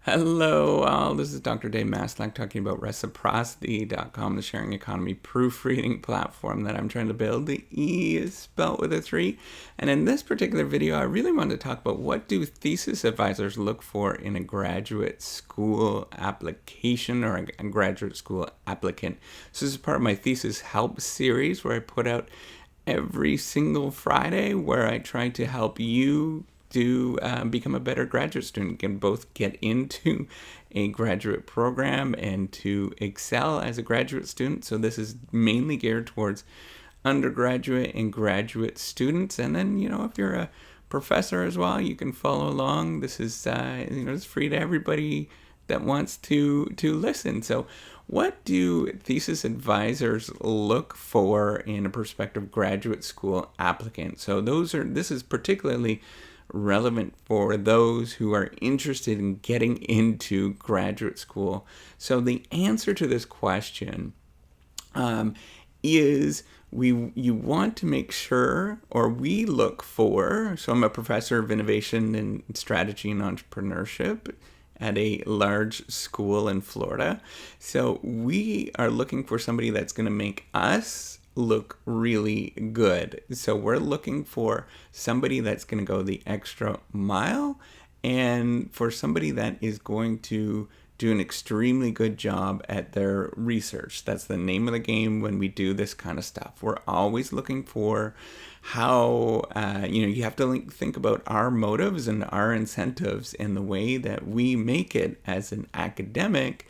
Hello, all. This is Dr. Dave Maslach talking about reciprocity.com, the sharing economy proofreading platform that I'm trying to build. The E is spelled with a 3. And in this particular video, I really wanted to talk about what do thesis advisors look for in a graduate school application or a graduate school applicant. So this is part of my thesis help series where I put out every single Friday where I try to help you to become a better graduate student, can both get into a graduate program and to excel as a graduate student. So this is mainly geared towards undergraduate and graduate students. And then, if you're a professor as well, you can follow along. This is, it's free to everybody that wants to listen. So what do thesis advisors look for in a prospective graduate school applicant? So this is particularly relevant for those who are interested in getting into graduate school. So the answer to this question is you want to make sure, or we look for, so I'm a professor of innovation and strategy and entrepreneurship at a large school in Florida. So we are looking for somebody that's going to make us look really good. So we're looking for somebody that's going to go the extra mile and for somebody that is going to do an extremely good job at their research. That's the name of the game when we do this kind of stuff. We're always looking for how, you have to think about our motives and our incentives and the way that we make it as an academic,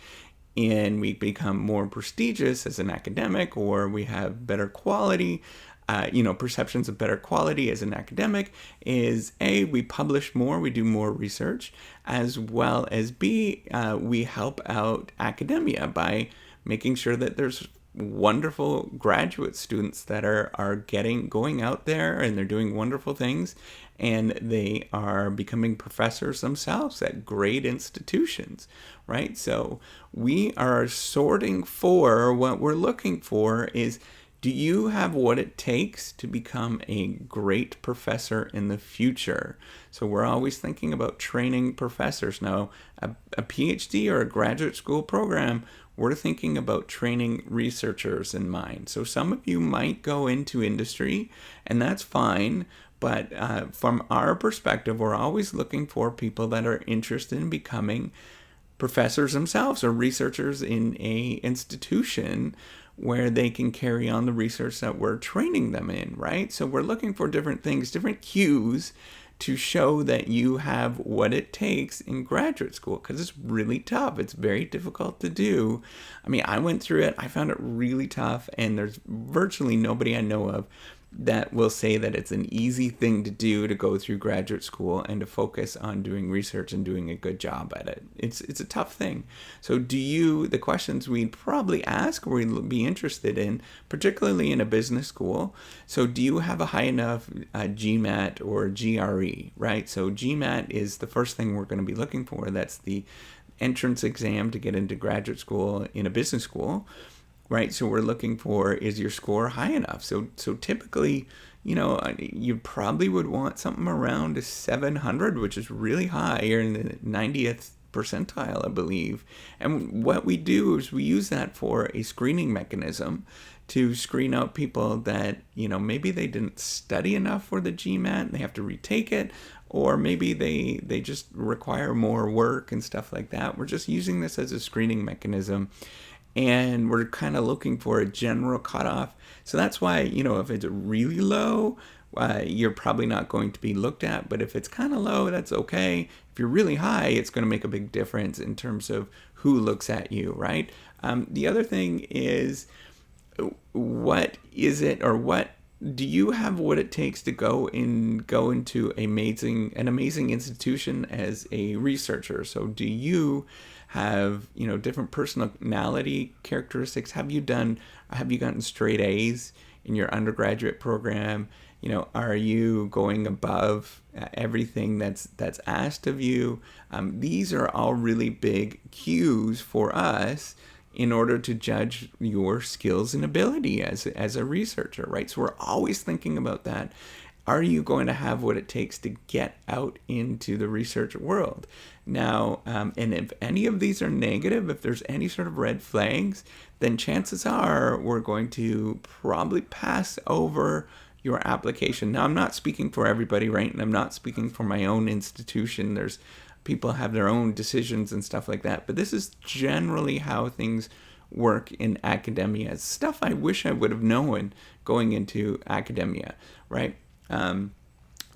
and we become more prestigious as an academic, or we have better quality, perceptions of better quality as an academic, is A, we publish more, we do more research, as well as B, we help out academia by making sure that there's wonderful graduate students that are going out there and they're doing wonderful things, and they are becoming professors themselves at great institutions, right? So we are sorting for, what we're looking for is, do you have what it takes to become a great professor in the future? So we're always thinking about training professors. Now, a PhD or a graduate school program, we're thinking about training researchers in mind. So some of you might go into industry, and that's fine. But from our perspective, we're always looking for people that are interested in becoming professors themselves or researchers in a institution where they can carry on the research that we're training them in, right? So we're looking for different things, different cues to show that you have what it takes in graduate school, because it's really tough. It's very difficult to do. I mean, I went through it. I found it really tough, and there's virtually nobody I know of that will say that it's an easy thing to do, to go through graduate school and to focus on doing research and doing a good job at it. It's a tough thing. So the questions we'd probably ask or we'd be interested in, particularly in a business school. So do you have a high enough GMAT or GRE, right? So GMAT is the first thing we're going to be looking for. That's the entrance exam to get into graduate school in a business school. Right, so we're looking for, is your score high enough? So typically, you probably would want something around a 700, which is really high. You're in the 90th percentile, I believe. And what we do is we use that for a screening mechanism to screen out people that, maybe they didn't study enough for the GMAT and they have to retake it, or maybe they just require more work and stuff like that. We're just using this as a screening mechanism. And we're kind of looking for a general cutoff. So that's why, if it's really low, you're probably not going to be looked at. But if it's kind of low, that's okay. If you're really high, it's going to make a big difference in terms of who looks at you, right? The other thing is, what is it, or what do you have what it takes to go into an amazing institution as a researcher? So do you have different personality characteristics? Have you gotten straight A's in your undergraduate program? Are you going above everything that's asked of you? These are all really big cues for us in order to judge your skills and ability as a researcher, right? So we're always thinking about that. are you going to have what it takes to get out into the research world? Now, and if any of these are negative, if there's any sort of red flags, then chances are we're going to probably pass over your application. Now, I'm not speaking for everybody, right? And I'm not speaking for my own institution. There's people have their own decisions and stuff like that. But this is generally how things work in academia. It's stuff I wish I would have known going into academia, right?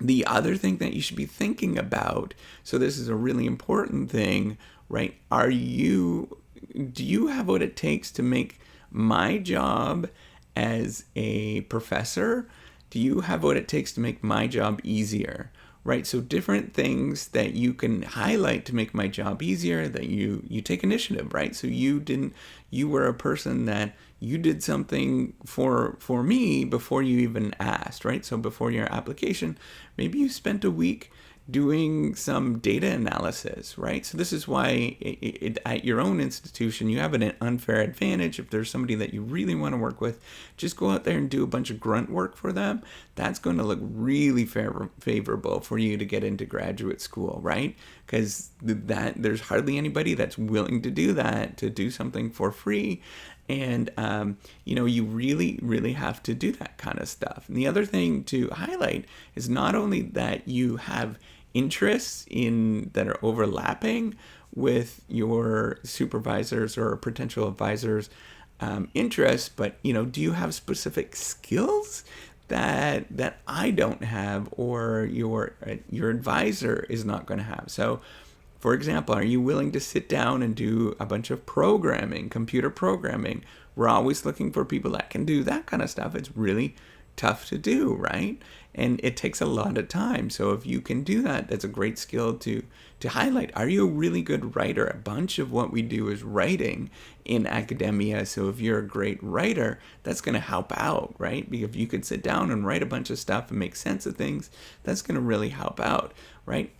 The other thing that you should be thinking about, so this is a really important thing, right? Do you have what it takes to make my job as a professor? Do you have what it takes to make my job easier? Right? So different things that you can highlight to make my job easier, that you take initiative, right? So you were a person that you did something for me before you even asked, right? So before your application, maybe you spent a week doing some data analysis, right? So this is why at your own institution, you have an unfair advantage. If there's somebody that you really want to work with, just go out there and do a bunch of grunt work for them. That's going to look really favorable for you to get into graduate school, right? Because there's hardly anybody that's willing to do that, to do something for free. And, you really, really have to do that kind of stuff. And the other thing to highlight is not only that you have interests that are overlapping with your supervisors or potential advisors' interests, but, do you have specific skills that I don't have or your advisor is not going to have? So, for example, are you willing to sit down and do a bunch of programming, computer programming? We're always looking for people that can do that kind of stuff. It's really tough to do, right? And it takes a lot of time. So if you can do that, that's a great skill to highlight. Are you a really good writer? A bunch of what we do is writing in academia. So if you're a great writer, that's going to help out, right? Because if you could sit down and write a bunch of stuff and make sense of things, that's going to really help out, right?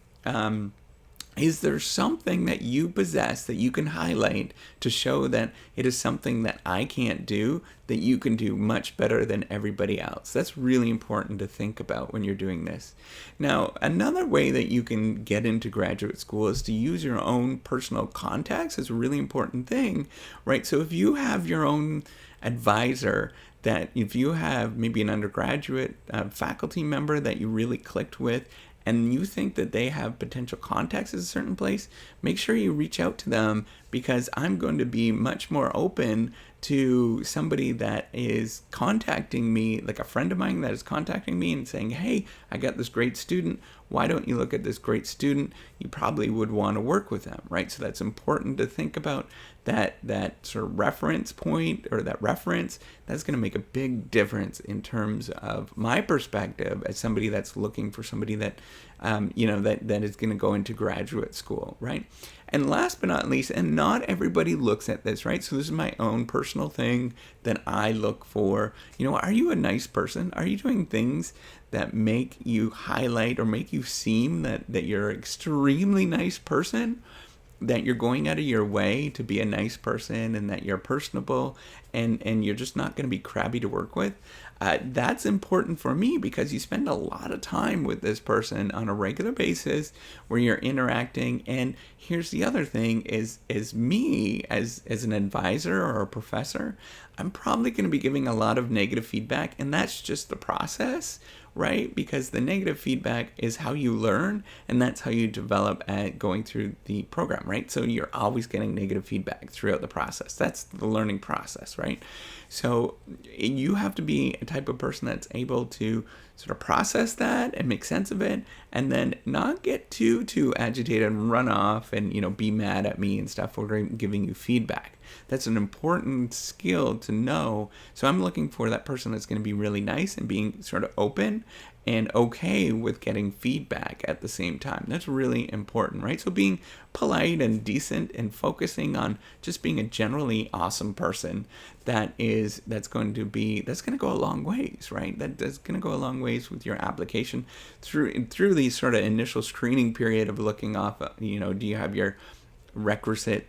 Is there something that you possess that you can highlight to show that it is something that I can't do, that you can do much better than everybody else? That's really important to think about when you're doing this. Now, another way that you can get into graduate school is to use your own personal contacts. It's a really important thing, right? So if you have your own advisor, that if you have maybe an undergraduate faculty member that you really clicked with, and you think that they have potential contacts at a certain place, make sure you reach out to them, because I'm going to be much more open to somebody that is contacting me, like a friend of mine that is contacting me and saying, hey, I got this great student. Why don't you look at this great student? You probably would want to work with them, right? So that's important to think about, that sort of reference point, or that reference. That's going to make a big difference in terms of my perspective as somebody that's looking for somebody that, that is going to go into graduate school, right? And last but not least, and not everybody looks at this, right? So this is my own personal thing that I look for. Are you a nice person? Are you doing things that make you highlight or make you seem that you're an extremely nice person? That you're going out of your way to be a nice person, and that you're personable, and you're just not going to be crabby to work with. That's important for me, because you spend a lot of time with this person on a regular basis where you're interacting. And here's the other thing is me as an advisor or a professor, I'm probably going to be giving a lot of negative feedback, and that's just the process, right? Because the negative feedback is how you learn, and that's how you develop at going through the program, right? So you're always getting negative feedback throughout the process. That's the learning process, right? So you have to be a type of person that's able to sort of process that and make sense of it, and then not get too agitated and run off and be mad at me and stuff for giving you feedback. That's an important skill to know. So I'm looking for that person that's going to be really nice and being sort of open and okay with getting feedback at the same time. That's really important, right? So being polite and decent and focusing on just being a generally awesome person, that's going to go a long ways, right? That's going to go a long ways with your application through the sort of initial screening period of looking off, do you have your requisite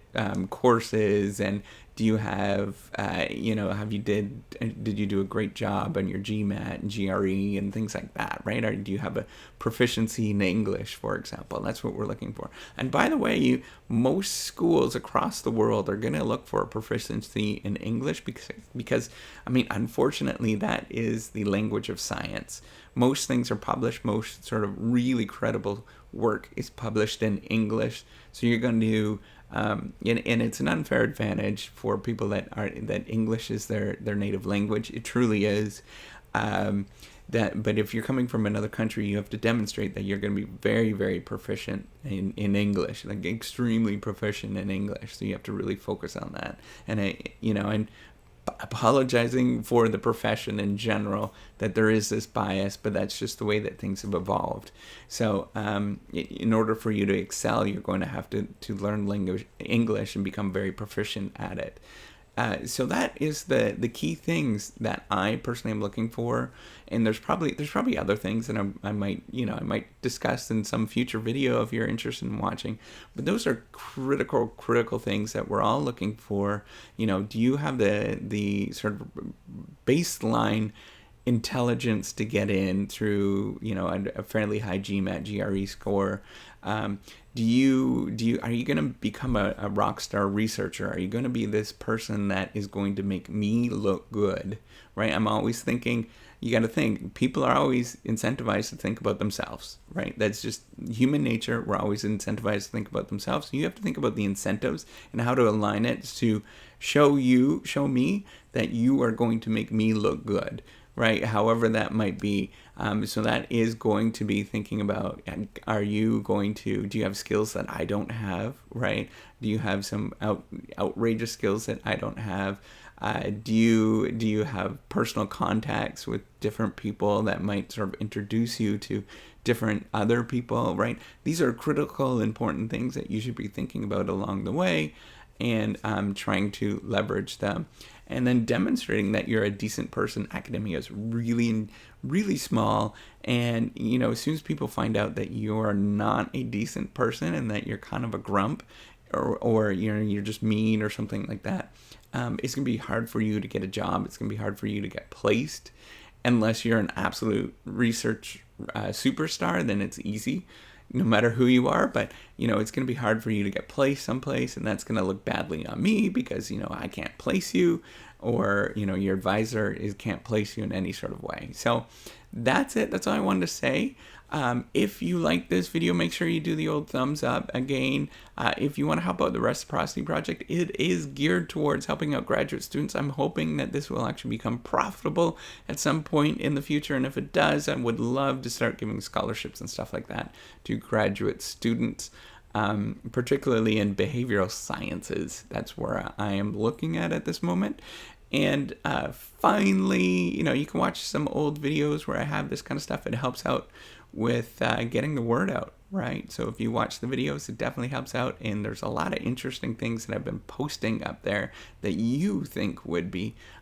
courses, and Do you have, did you do a great job on your GMAT and GRE and things like that, right? Or do you have a proficiency in English, for example? That's what we're looking for. And by the way, most schools across the world are going to look for a proficiency in English because, unfortunately, that is the language of science. Most things are published, most sort of really credible work is published in English. So you're going to and it's an unfair advantage for people that English is their native language. It truly is. But if you're coming from another country, you have to demonstrate that you're going to be very, very proficient in English, like extremely proficient in English. So you have to really focus on that. And apologizing for the profession in general that there is this bias, but that's just the way that things have evolved. So in order for you to excel, you're going to have to learn English and become very proficient at it. So that is the key things that I personally am looking for, and there's probably other things that I might discuss in some future video if you're interested in watching. But those are critical things that we're all looking for. Do you have the sort of baseline intelligence to get in through a fairly high GMAT GRE score? Are you going to become a rock star researcher? Are you going to be this person that is going to make me look good, right? I'm always thinking, you got to think, people are always incentivized to think about themselves, right? That's just human nature. We're always incentivized to think about themselves. So you have to think about the incentives and how to align it to show me that you are going to make me look good, right? However that might be. So that is going to be thinking about, do you have skills that I don't have, right? Do you have some outrageous skills that I don't have? Do you have personal contacts with different people that might sort of introduce you to different other people, right? These are critical, important things that you should be thinking about along the way, and trying to leverage them. And then demonstrating that you're a decent person. Academia is really, really small. And, as soon as people find out that you're not a decent person and that you're kind of a grump or you're just mean or something like that, it's going to be hard for you to get a job. It's going to be hard for you to get placed. Unless you're an absolute research superstar, then it's easy, no matter who you are. But it's going to be hard for you to get placed someplace, and that's going to look badly on me because I can't place you, or your advisor can't place you in any sort of way. So that's it. That's all I wanted to say. If you like this video, make sure you do the old thumbs up. Again, if you want to help out the Reciprocity Project, it is geared towards helping out graduate students. I'm hoping that this will actually become profitable at some point in the future. And if it does, I would love to start giving scholarships and stuff like that to graduate students, particularly in behavioral sciences. That's where I am looking at this moment. And finally, you can watch some old videos where I have this kind of stuff. It helps out with getting the word out, right? So if you watch the videos, it definitely helps out. And there's a lot of interesting things that I've been posting up there that you think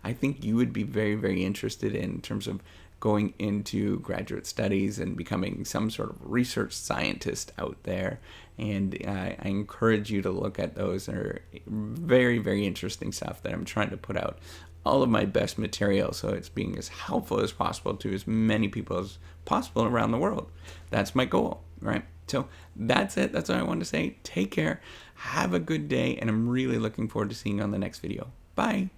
I think you would be very, very interested in terms of going into graduate studies and becoming some sort of research scientist out there. And I encourage you to look at those. They're very, very interesting stuff that I'm trying to put out all of my best material, so it's being as helpful as possible to as many people as possible around the world. That's my goal, right? So that's it. That's all I wanted to say. Take care. Have a good day, and I'm really looking forward to seeing you on the next video. Bye.